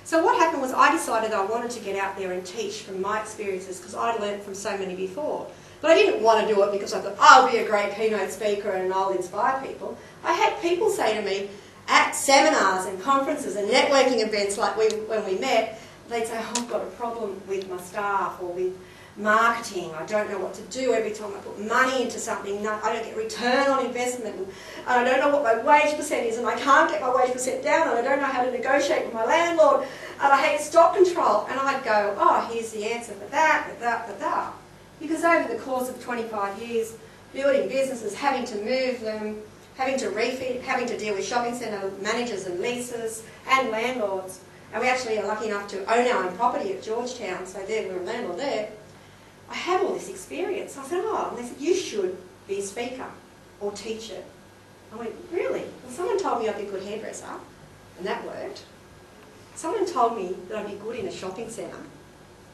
So what happened was I decided I wanted to get out there and teach from my experiences because I'd learnt from so many before. But I didn't want to do it because I thought, I'll be a great keynote speaker and I'll inspire people. I had people say to me at seminars and conferences and networking events like when we met, they'd say, oh, I've got a problem with my staff or with marketing. I don't know what to do every time I put money into something. I don't get return on investment. And I don't know what my wage percent is and I can't get my wage percent down and I don't know how to negotiate with my landlord and I hate stock control. And I'd go, oh, here's the answer for that, for that, for that. Because over the course of 25 years, building businesses, having to move them, having to refit, having to deal with shopping centre managers and leases and landlords, and we actually are lucky enough to own our own property at Georgetown, so there we're a landlord there. I have all this experience. I said, oh, and they said, you should be a speaker or teacher. I went, really? Well, someone told me I'd be a good hairdresser, and that worked. Someone told me that I'd be good in a shopping centre,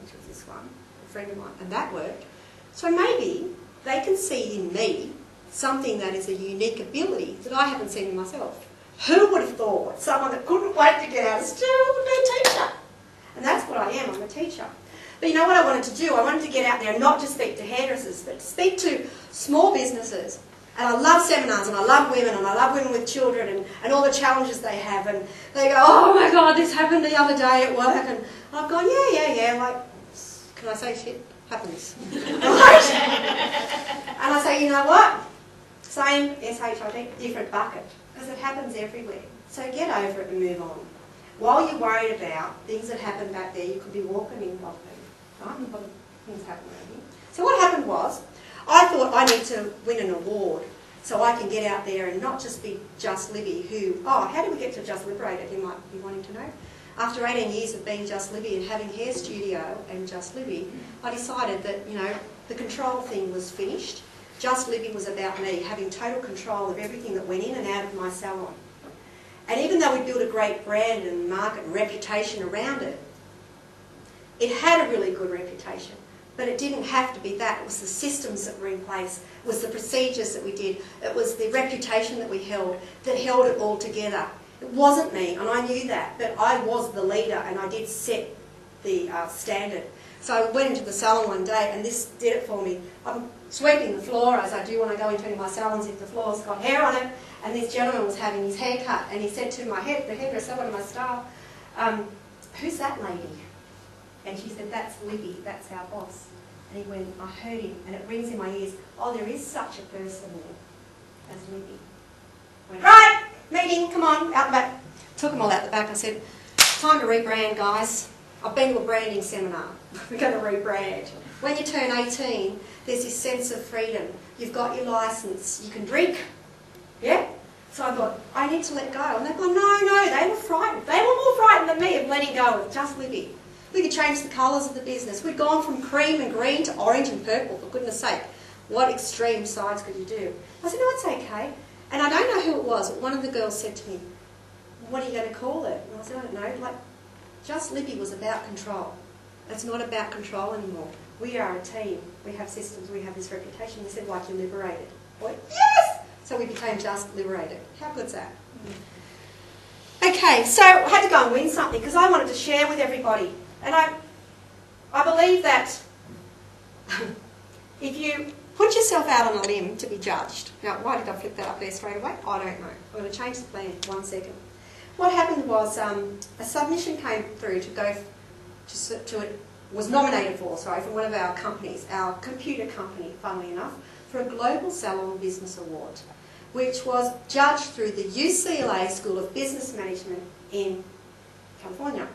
which was this one, a friend of mine, and that worked. So maybe they can see in me something that is a unique ability that I haven't seen in myself. Who would have thought someone that couldn't wait to get out of school would be a teacher? And that's what I am, I'm a teacher. But you know what I wanted to do? I wanted to get out there and not just speak to hairdressers, but to speak to small businesses. And I love seminars, and I love women, and I love women with children, and all the challenges they have. And they go, oh my God, this happened the other day at work. And I've gone, yeah, like, can I say shit? Happens. Right? And I say, you know what? Same SHIT, different bucket. Because it happens everywhere. So get over it and move on. While you're worried about things that happened back there, you could be walking in property. Right? Things happen around here. So what happened was, I thought I need to win an award so I can get out there and not just be Just Libby, who, oh, how did we get to Just Liberated, you might be wanting to know. After 18 years of being Just Libby and having hair studio and Just Libby, I decided that, you know, the control thing was finished. Just Libby was about me having total control of everything that went in and out of my salon. And even though we built a great brand and market and reputation around it, it had a really good reputation. But it didn't have to be that. It was the systems that were in place. It was the procedures that we did. It was the reputation that we held that held it all together. It wasn't me, and I knew that, but I was the leader, and I did set the standard. So I went into the salon one day, and this did it for me. I'm sweeping the floor, as I do when I go into any of my salons if the floor's got hair on it, and this gentleman was having his hair cut, and he said to the hairdresser, one of my staff, who's that lady? And she said, that's Libby, that's our boss. And he went, I heard him, and it rings in my ears, oh, there is such a person there as Libby. I went, right, meeting, come on, out the back. Took them all out the back. I said, time to rebrand, guys. I've been to a branding seminar. We're going to rebrand. When you turn 18, there's this sense of freedom. You've got your licence. You can drink. Yeah? So I thought, I need to let go. And they've gone, no, they were frightened. They were more frightened than me of letting go of Just Libby. We could change the colours of the business. We'd gone from cream and green to orange and purple, for goodness sake. What extreme sides could you do? I said, no, it's okay. And I don't know who it was, but one of the girls said to me, what are you going to call it? And I said, I don't know. Like, Just Libby was about control. It's not about control anymore. We are a team. We have systems. We have this reputation. They said, like, you're liberated. I went, yes! So we became Just Liberated. How good's that? Okay, so I had to go and win something because I wanted to share with everybody. And I believe that if you put yourself out on a limb to be judged. Now, why did I flip that up there straight away? I don't know. I'm going to change the plan 1 second. What happened was a submission came through was nominated for, from one of our companies, our computer company, funnily enough, for a Global Salon Business Award, which was judged through the UCLA School of Business Management in California.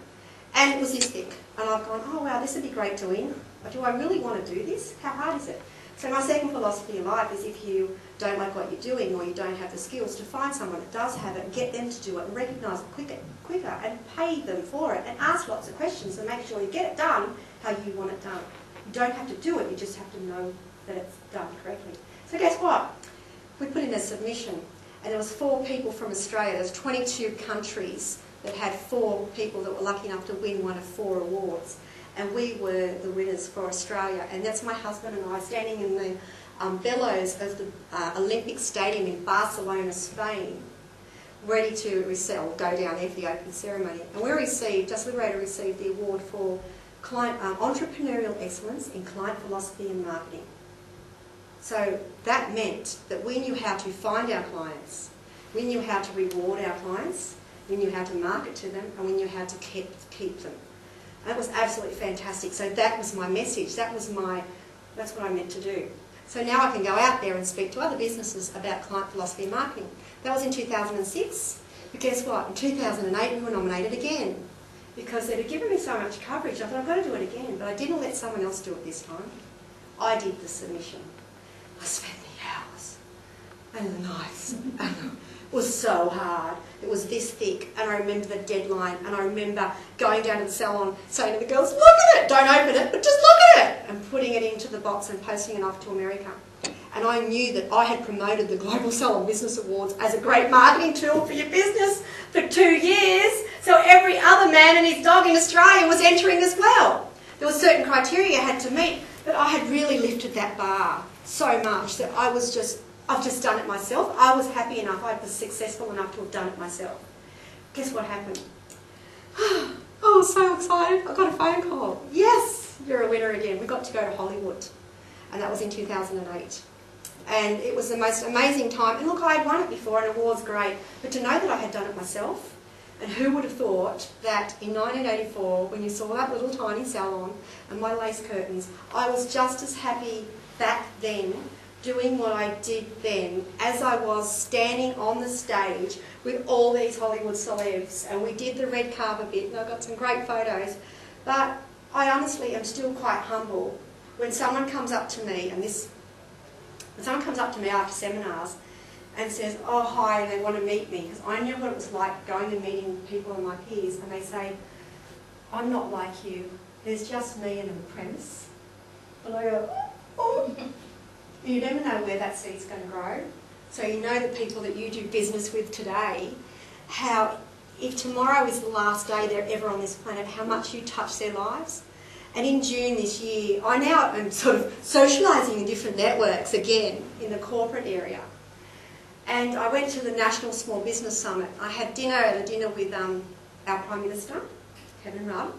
And it was this thick. And I've gone, oh wow, this would be great to win. But do I really want to do this? How hard is it? So my second philosophy in life is if you don't like what you're doing or you don't have the skills, to find someone that does have it and get them to do it and recognise it quicker and pay them for it and ask lots of questions and make sure you get it done how you want it done. You don't have to do it, you just have to know that it's done correctly. So guess what? We put in a submission and there was 4 people from Australia. There's 22 countries that had 4 people that were lucky enough to win one of 4 awards. And we were the winners for Australia. And that's my husband and I standing in the bellows of the Olympic Stadium in Barcelona, Spain, ready to go down there for the open ceremony. And we received, Just Liberator received the award for Entrepreneurial Excellence in Client Philosophy and Marketing. So that meant that we knew how to find our clients, we knew how to reward our clients, we knew how to market to them, and we knew how to keep them. And that was absolutely fantastic. So that was my message. That's what I meant to do. So now I can go out there and speak to other businesses about client philosophy and marketing. That was in 2006. But guess what? In 2008 we were nominated again. Because they'd given me so much coverage, I thought I've got to do it again. But I didn't let someone else do it this time. I did the submission. I spent the hours and the nights. And it was so hard. It was this thick. And I remember the deadline. And I remember going down to the salon saying to the girls, look at it! Don't open it, but just look at it! And putting it into the box and posting it off to America. And I knew that I had promoted the Global Salon Business Awards as a great marketing tool for your business for 2 years. So every other man and his dog in Australia was entering as well. There were certain criteria I had to meet, but I had really lifted that bar so much that I've just done it myself. I was happy enough, I was successful enough to have done it myself. Guess what happened? I was so excited. I got a phone call. Yes, you're a winner again. We got to go to Hollywood. And that was in 2008. And it was the most amazing time. And look, I had won it before and it was great. But to know that I had done it myself, and who would have thought that in 1984, when you saw that little tiny salon and my lace curtains, I was just as happy back then doing what I did then as I was standing on the stage with all these Hollywood celebs. And we did the red carpet bit and I got some great photos. But I honestly am still quite humble when someone comes up to me after seminars and says, oh, hi, and they want to meet me, because I knew what it was like going and meeting people and my peers, and they say, I'm not like you, there's just me and an apprentice. And I go, oh. You never know where that seed's going to grow. So you know the people that you do business with today, how if tomorrow is the last day they're ever on this planet, how much you touch their lives. And in June this year, I now am sort of socialising in different networks again in the corporate area. And I went to the National Small Business Summit. I had dinner with our Prime Minister, Kevin Rudd.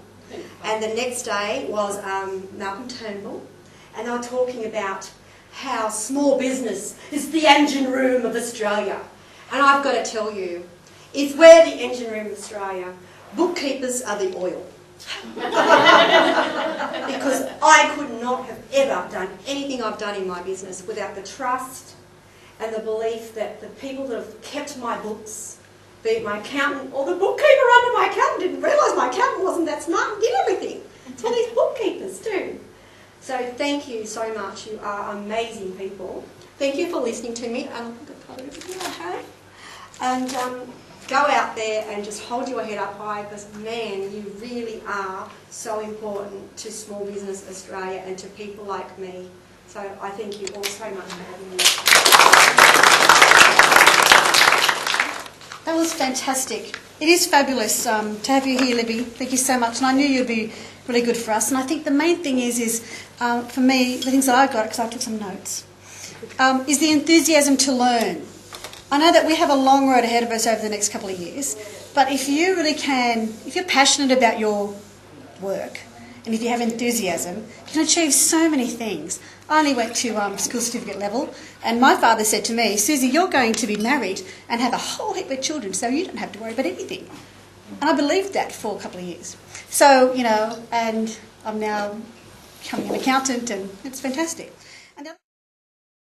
And the next day was Malcolm Turnbull. And they were talking about how small business is the engine room of Australia. And I've got to tell you, if we're the engine room of Australia, bookkeepers are the oil. Because I could not have ever done anything I've done in my business without the trust and the belief that the people that have kept my books, be it my accountant or the bookkeeper under my accountant, didn't realise my accountant wasn't that smart and did everything. It's all these bookkeepers do. So thank you so much. You are amazing people. Thank you for listening to me. I think I've covered everything I have. And go out there and just hold your head up high, because, man, you really are so important to Small Business Australia and to people like me. So I thank you all so much for having me. That was fantastic. It is fabulous to have you here, Libby. Thank you so much. And I knew you'd be really good for us. And I think the main thing is for me, the things that I got, because I took some notes, is the enthusiasm to learn. I know that we have a long road ahead of us over the next couple of years, but if you really can, if you're passionate about your work, and if you have enthusiasm, you can achieve so many things. I only went to school certificate level, and my father said to me, Susie, you're going to be married and have a whole heap of children, so you don't have to worry about anything. And I believed that for a couple of years. So, and I'm now becoming an accountant, and it's fantastic.